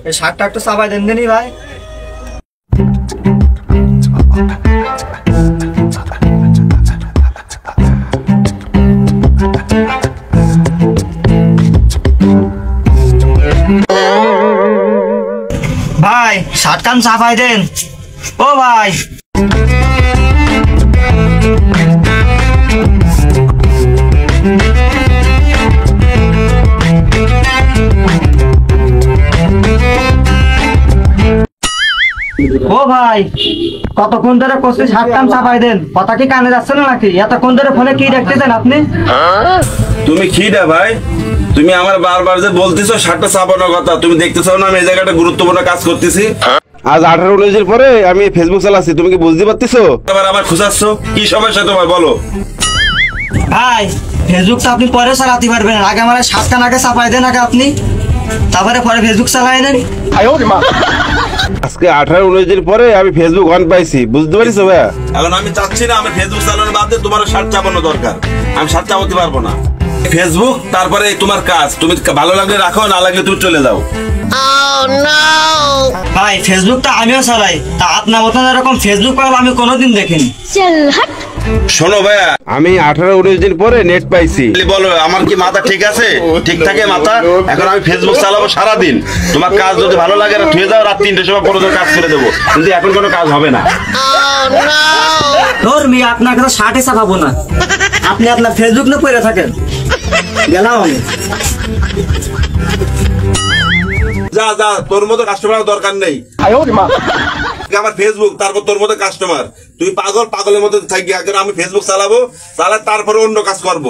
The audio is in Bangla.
এই শার্টটা একটু চাপাই দেন দিনই ভাই। ভাই শার্ট কান চাপাই দেন। ও ভাই ও ভাই কতক্ষণ ধরে করছি শার্ট কান চাপাই দেন, কথা কি কানে যাচ্ছে না নাকি? এতক্ষণ ধরে ফোনে কি দেখতেছেন আপনি? তুমি কি না ভাই, তুমি আমার বারবার যে বলতেছো শার্টটা চাপানোর কথা, তুমি দেখতেছো না আমি এই জায়গাটা গুরুত্বপূর্ণ কাজ করতেছি। আজ 18-19 পরে আমি ফেসবুক চালাচ্ছি, তুমি কি বুঝতে পারতেছো? এবার আমার খুঁজাচ্ছ কি সমস্যা তোমার বলো? ভাই ফেসবুক তো আপনি পরে চালাতে পারবেন, আগে আমার শার্ট কান আগে চাপাই দেন আগে আপনি, তারপরে পরে ফেসবুক চালাই নেন। আজকে 18-19 দিন পরে আমি ফেসবুক অন পাইছি, বুঝতে পারিস ভাইয়া? এখন আমি চাচ্ছি না আমি ফেসবুক চালানোর বাদে তোমার শার্ট চাপানো দরকার, আমি শার্ট চাপাতে পারবো না। ফেসবুক তারপরে তোমার কাজ, তুমি ভালো লাগলে রাখো, না লাগলে তুমি চলে যাও। ভাই ফেসবুকটা আমিও চালাই, তা আপনার মতন এরকম ফেসবুক পাগল আমি কোনোদিন দেখিনি। শোনো ভাইয়া, আমি 18-19 দিন পরে নেট পাইছি, বলো আমার কি মাথা ঠিক আছে? ঠিক থাকে মাথা? এখন আমি ফেসবুক চালাবো সারাদিন, তোমার কাজ যদি ভালো লাগে না থুয়ে যাও, রাত 3টের সময় পরে কাজ করে দেবো, কিন্তু এখন কোনো কাজ হবে না। তোর মেয়ে আপনাকে তো শার্টে চাপাবো না, আপনি আপনার ফেসবুক না পড়ে থাকেন। গেলাম আমি। যা যা, তোর মতো কাস্টমার দরকার নেই। আমার ফেসবুক, তারপর তোর মতো কাস্টমার। তুই পাগলের মতো থাকি, আগে আমি ফেসবুক চালাবো, চালা তারপরে অন্য কাজ করবো।